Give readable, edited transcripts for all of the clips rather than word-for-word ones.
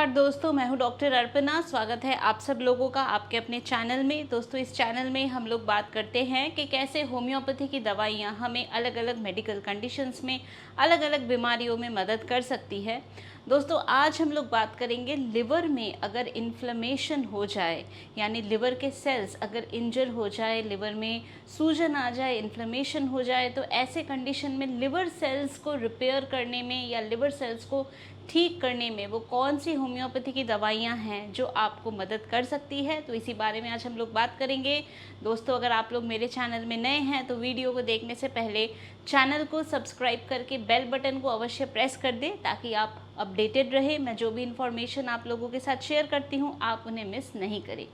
नमस्कार दोस्तों, मैं हूं डॉक्टर अर्पणा। स्वागत है आप सब लोगों का आपके अपने चैनल में। दोस्तों, इस चैनल में हम लोग बात करते हैं कि कैसे होम्योपैथी की दवाइयां हमें अलग अलग मेडिकल कंडीशंस में, अलग अलग बीमारियों में मदद कर सकती है। दोस्तों, आज हम लोग बात करेंगे लिवर में अगर इन्फ्लेमेशन हो जाए, यानी लिवर के सेल्स अगर इंजर हो जाए, लिवर में सूजन आ जाए, इन्फ्लेमेशन हो जाए, तो ऐसे कंडीशन में लिवर सेल्स को रिपेयर करने में या लिवर सेल्स को ठीक करने में वो कौन सी होम्योपैथी की दवाइयाँ हैं जो आपको मदद कर सकती है, तो इसी बारे में आज हम लोग बात करेंगे। दोस्तों, अगर आप लोग मेरे चैनल में नए हैं तो वीडियो को देखने से पहले चैनल को सब्सक्राइब करके बेल बटन को अवश्य प्रेस कर दें ताकि आप अपडेटेड रहे। मैं जो भी इन्फॉर्मेशन आप लोगों के साथ शेयर करती हूँ आप उन्हें मिस नहीं करें।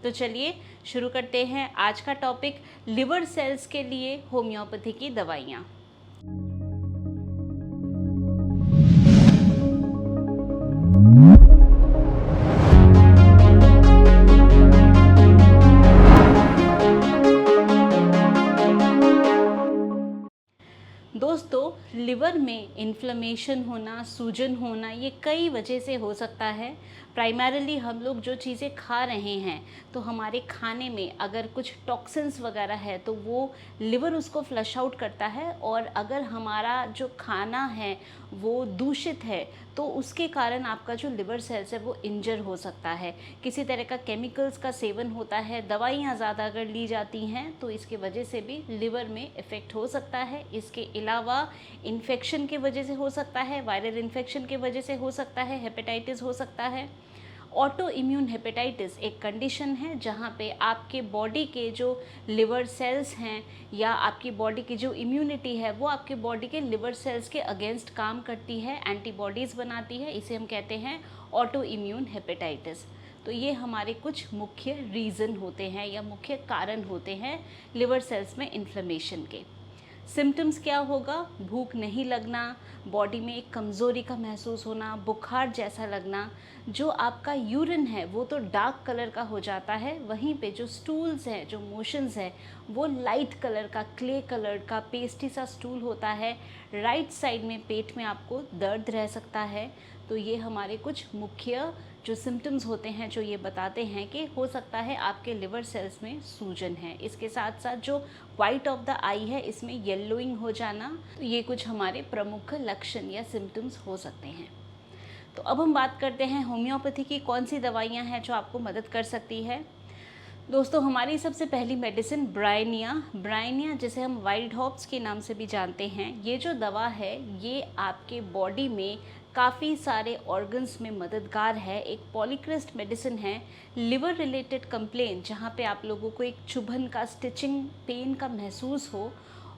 तो चलिए शुरू करते हैं आज का टॉपिक, लिवर सेल्स के लिए होम्योपैथी की दवाइयाँ। दोस्तों, लिवर में इन्फ्लेमेशन होना, सूजन होना, ये कई वजह से हो सकता है। प्राइमरीली हम लोग जो चीज़ें खा रहे हैं तो हमारे खाने में अगर कुछ टॉक्सिन्स वगैरह है तो वो लिवर उसको फ्लश आउट करता है, और अगर हमारा जो खाना है वो दूषित है तो उसके कारण आपका जो लिवर सेल्स है वो इंजर हो सकता है। किसी तरह का केमिकल्स का सेवन होता है, दवाइयाँ ज़्यादा अगर ली जाती हैं तो इसके वजह से भी लिवर में इफ़ेक्ट हो सकता है। इसके अलावा इन्फेक्शन की वजह से हो सकता है, वायरल इन्फेक्शन की वजह से हो सकता है, हेपेटाइटिस हो सकता है। ऑटो इम्यून हेपेटाइटिस एक कंडीशन है जहाँ पे आपके बॉडी के जो लिवर सेल्स हैं या आपकी बॉडी की जो इम्यूनिटी है वो आपके बॉडी के लिवर सेल्स के अगेंस्ट काम करती है, एंटीबॉडीज़ बनाती है, इसे हम कहते हैं ऑटो इम्यून हेपेटाइटिस। तो ये हमारे कुछ मुख्य रीज़न होते हैं या मुख्य कारण होते हैं लिवर सेल्स में इन्फ्लेमेशन के। सिम्टम्स क्या होगा? भूख नहीं लगना, बॉडी में एक कमज़ोरी का महसूस होना, बुखार जैसा लगना, जो आपका यूरिन है वो तो डार्क कलर का हो जाता है, वहीं पे जो स्टूल्स हैं, जो मोशंस हैं, वो लाइट कलर का, क्ले कलर का पेस्टी सा स्टूल होता है। राइट साइड में पेट में आपको दर्द रह सकता है। तो ये हमारे कुछ मुख्य जो सिम्टम्स होते हैं जो ये बताते हैं कि हो सकता है आपके लिवर सेल्स में सूजन है। इसके साथ साथ जो वाइट ऑफ द आई है इसमें येलोइंग हो जाना, तो ये कुछ हमारे प्रमुख लक्षण या सिम्टम्स हो सकते हैं। तो अब हम बात करते हैं होम्योपैथी की कौन सी दवाइयाँ हैं जो आपको मदद कर सकती है। दोस्तों, हमारी सबसे पहली मेडिसिन ब्राइनिया जिसे हम वाइल्ड हॉप्स के नाम से भी जानते हैं, ये जो दवा है ये आपके बॉडी में काफ़ी सारे ऑर्गन्स में मददगार है। एक पॉलीक्रिस्ट मेडिसिन है। लिवर रिलेटेड कंप्लेंट जहाँ पे आप लोगों को एक चुभन का, स्टिचिंग पेन का महसूस हो,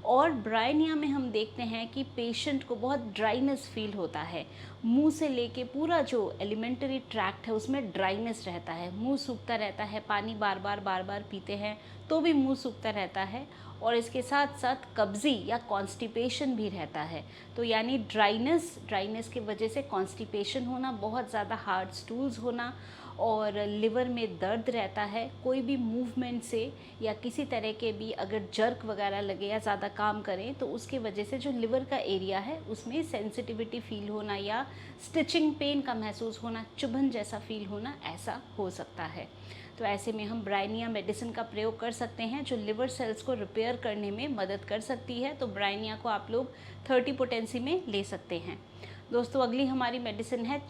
और ब्राइनिया में हम देखते हैं कि पेशेंट को बहुत ड्राइनेस फील होता है। मुंह से लेके पूरा जो एलिमेंट्री ट्रैक्ट है उसमें ड्राइनेस रहता है, मुंह सूखता रहता है, पानी बार बार पीते हैं तो भी मुंह सूखता रहता है, और इसके साथ साथ कब्जी या कॉन्स्टिपेशन भी रहता है। तो यानी ड्राइनेस की वजह से कॉन्स्टिपेशन होना, बहुत ज़्यादा हार्ड स्टूल्स होना, और लिवर में दर्द रहता है। कोई भी मूवमेंट से या किसी तरह के भी अगर जर्क वगैरह लगे या ज़्यादा काम करें तो उसके वजह से जो लिवर का एरिया है उसमें सेंसिटिविटी फील होना या स्टिचिंग पेन का महसूस होना, चुभन जैसा फील होना, ऐसा हो सकता है। तो ऐसे में हम ब्राइनिया मेडिसिन का प्रयोग कर सकते हैं जो लिवर सेल्स को रिपेयर करने में मदद कर सकती है। तो ब्राइनिया को आप लोग 30 पोटेंसी में ले सकते हैं। दोस्तों, अगली हमारी मेडिसिन है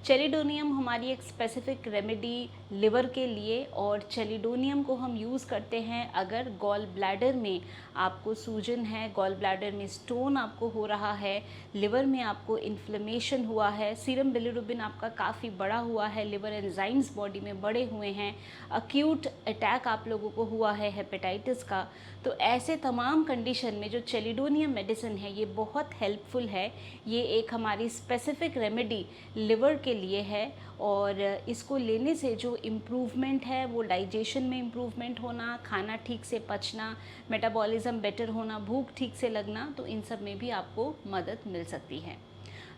चेलिडोनियम हमारी एक स्पेसिफिक रेमेडी लिवर के लिए, और चेलिडोनियम को हम यूज़ करते हैं अगर गॉल ब्लैडर में आपको सूजन है, गॉल ब्लैडर में स्टोन आपको हो रहा है, लिवर में आपको इन्फ्लेमेशन हुआ है, सीरम बिलिरुबिन आपका काफ़ी बड़ा हुआ है, लिवर एंजाइम्स बॉडी में बढ़े हुए हैं, अक्यूट अटैक आप लोगों को हुआ है हेपेटाइटिस का। तो ऐसे तमाम कंडीशन में जो चेलिडोनियम मेडिसिन है ये बहुत हेल्पफुल है। ये एक हमारी स्पेसिफिक रेमेडी लिवर के लिए है, और इसको लेने से जो इम्प्रूवमेंट है वो डाइजेशन में इम्प्रूवमेंट होना, खाना ठीक से पचना, मेटाबॉलिज्म बेटर होना, भूख ठीक से लगना, तो इन सब में भी आपको मदद मिल सकती है।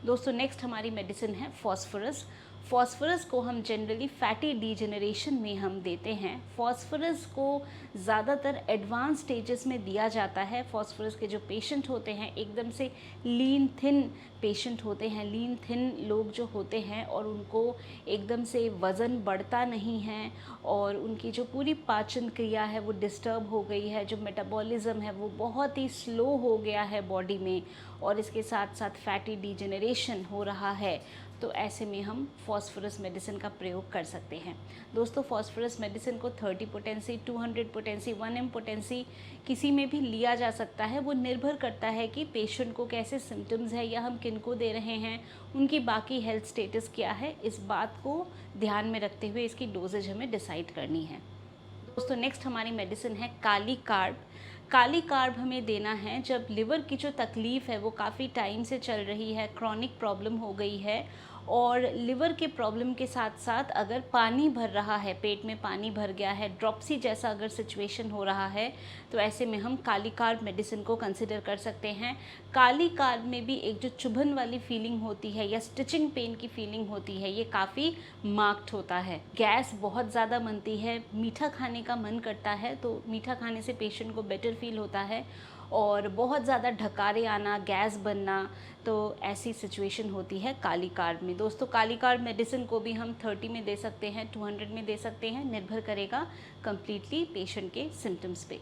दोस्तों, नेक्स्ट हमारी मेडिसिन है फॉस्फोरस। फॉस्फोरस को हम जनरली फैटी डीजेनरेशन में हम देते हैं। फॉस्फोरस को ज़्यादातर एडवांस स्टेजेस में दिया जाता है। फॉस्फोरस के जो पेशेंट होते हैं एकदम से लीन थिन पेशेंट होते हैं, लीन थिन लोग जो होते हैं और उनको एकदम से वज़न बढ़ता नहीं है और उनकी जो पूरी पाचन क्रिया है वो डिस्टर्ब हो गई है, जो मेटाबॉलिज्म है वो बहुत ही स्लो हो गया है बॉडी में और इसके साथ साथ फैटी डीजेनरेशन हो रहा है, तो ऐसे में हम फॉस्फोरस मेडिसिन का प्रयोग कर सकते हैं। दोस्तों, फॉस्फोरस मेडिसिन को 30 पोटेंसी, 200 पोटेंसी, 1 पोटेंसी किसी में भी लिया जा सकता है। वो निर्भर करता है कि पेशेंट को कैसे सिम्टम्स है या हम किनको दे रहे हैं, उनकी बाकी हेल्थ स्टेटस क्या है, इस बात को ध्यान में रखते हुए इसकी डोजेज हमें डिसाइड करनी है। दोस्तों, नेक्स्ट हमारी मेडिसिन है काली कार्ब। काली कार्ब हमें देना है जब लिवर की जो तकलीफ़ है वो काफ़ी टाइम से चल रही है, क्रॉनिक प्रॉब्लम हो गई है और लिवर के प्रॉब्लम के साथ साथ अगर पानी भर रहा है, पेट में पानी भर गया है, ड्रॉपसी जैसा अगर सिचुएशन हो रहा है, तो ऐसे में हम काली कार्ब मेडिसिन को कंसिडर कर सकते हैं। काली कार्ब में भी एक जो चुभन वाली फीलिंग होती है या स्टिचिंग पेन की फीलिंग होती है, ये काफ़ी मार्क्ड होता है। गैस बहुत ज़्यादा बनती है, मीठा खाने का मन करता है, तो मीठा खाने से पेशेंट को बेटर फील होता है और बहुत ज़्यादा ढकारे आना, गैस बनना, तो ऐसी सिचुएशन होती है काली कार्ब में। दोस्तों, काली कार्ब मेडिसिन को भी हम 30 में दे सकते हैं, 200 में दे सकते हैं, निर्भर करेगा कम्प्लीटली पेशेंट के सिम्टम्स पे।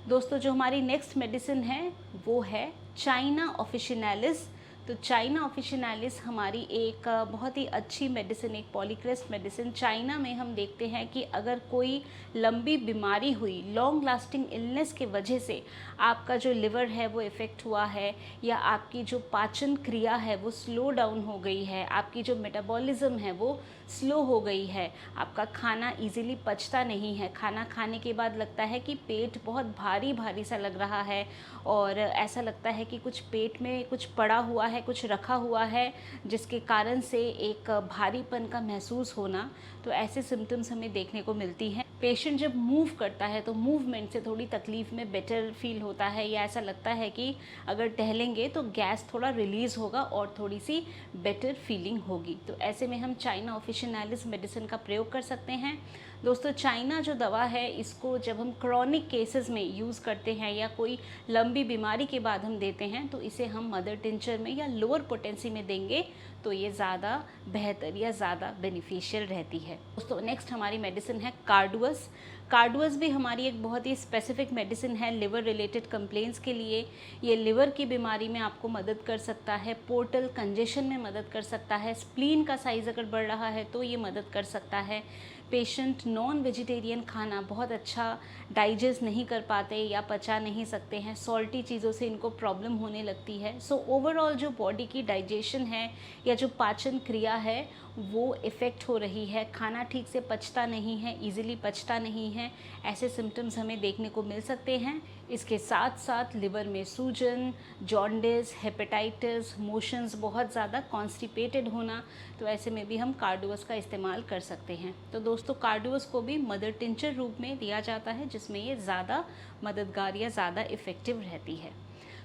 दोस्तों, जो हमारी नेक्स्ट मेडिसिन है वो है चाइना ऑफिशिनालिस। तो चाइना ऑफिशिनालिस हमारी एक बहुत ही अच्छी मेडिसिन, एक पॉलीक्रेस्ट मेडिसिन। चाइना में हम देखते हैं कि अगर कोई लंबी बीमारी हुई, लॉन्ग लास्टिंग इलनेस के वजह से आपका जो लिवर है वो इफ़ेक्ट हुआ है या आपकी जो पाचन क्रिया है वो स्लो डाउन हो गई है, आपकी जो मेटाबॉलिज्म है वो स्लो हो गई है, आपका खाना इजीली पचता नहीं है, खाना खाने के बाद लगता है कि पेट बहुत भारी भारी सा लग रहा है और ऐसा लगता है कि कुछ पेट में कुछ पड़ा हुआ है, कुछ रखा हुआ है, जिसके कारण से एक भारीपन का महसूस होना, तो ऐसे सिम्टम्स हमें देखने को मिलती हैं। पेशेंट जब मूव करता है तो मूवमेंट से थोड़ी तकलीफ़ में बेटर फील होता है या ऐसा लगता है कि अगर टहलेंगे तो गैस थोड़ा रिलीज़ होगा और थोड़ी सी बेटर फीलिंग होगी, तो ऐसे में हम चाइना ऑफिशिनालिस मेडिसिन का प्रयोग कर सकते हैं। दोस्तों, चाइना जो दवा है इसको जब हम क्रॉनिक केसेस में यूज़ करते हैं या कोई लंबी बीमारी के बाद हम देते हैं तो इसे हम मदर टिंचर में या लोअर पोटेंसी में देंगे तो ये ज़्यादा बेहतर या ज़्यादा बेनिफिशियल रहती है। दोस्तों, नेक्स्ट हमारी मेडिसिन है कार्डुअस। कार्डुअस भी हमारी एक बहुत ही स्पेसिफिक मेडिसिन है लिवर रिलेटेड कंप्लेंट्स के लिए। ये लिवर की बीमारी में आपको मदद कर सकता है, पोर्टल कंजेशन में मदद कर सकता है, स्प्लीन का साइज़ अगर बढ़ रहा है तो ये मदद कर सकता है। पेशेंट नॉन वेजिटेरियन खाना बहुत अच्छा डाइजेस्ट नहीं कर पाते या पचा नहीं सकते हैं, सॉल्टी चीज़ों से इनको प्रॉब्लम होने लगती है। सो ओवरऑल जो बॉडी की डाइजेशन है या जो पाचन क्रिया है वो इफ़ेक्ट हो रही है, खाना ठीक से पचता नहीं है, इजीली पचता नहीं है, ऐसे सिम्टम्स हमें देखने को मिल सकते हैं। इसके साथ साथ लिवर में सूजन, जॉन्डिस, हेपेटाइटिस, मोशंस बहुत ज़्यादा, कॉन्स्टिपेटेड होना, तो ऐसे में भी हम कार्डुअस का इस्तेमाल कर सकते हैं। तो दोस्तों, कार्डुअस को भी मदर टिंचर रूप में दिया जाता है जिसमें ये ज़्यादा मददगार या ज़्यादा इफ़ेक्टिव रहती है।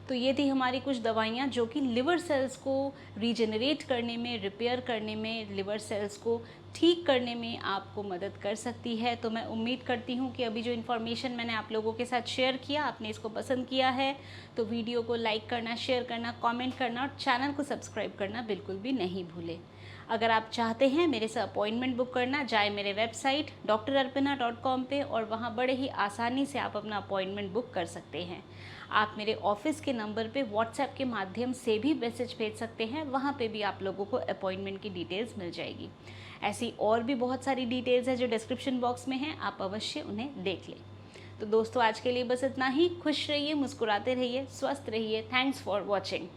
तो ये थी हमारी कुछ दवाइयाँ जो कि लिवर सेल्स को रीजनरेट करने में, रिपेयर करने में, लिवर सेल्स को ठीक करने में आपको मदद कर सकती है। तो मैं उम्मीद करती हूँ कि अभी जो इन्फॉर्मेशन मैंने आप लोगों के साथ शेयर किया, आपने इसको पसंद किया है। तो वीडियो को लाइक करना, शेयर करना, कमेंट करना और चैनल को सब्सक्राइब करना बिल्कुल भी नहीं भूलें। अगर आप चाहते हैं मेरे से अपॉइंटमेंट बुक करना, जाए मेरे वेबसाइट drarpina.com पे और वहाँ बड़े ही आसानी से आप अपना अपॉइंटमेंट बुक कर सकते हैं। आप मेरे ऑफिस के नंबर पे व्हाट्सएप के माध्यम से भी मैसेज भेज सकते हैं, वहाँ पे भी आप लोगों को अपॉइंटमेंट की डिटेल्स मिल जाएगी। ऐसी और भी बहुत सारी डिटेल्स है जो डिस्क्रिप्शन बॉक्स में हैं, आप अवश्य उन्हें देख लें। तो दोस्तों, आज के लिए बस इतना ही। खुश रहिए, मुस्कुराते रहिए, स्वस्थ रहिए। Thanks for watching.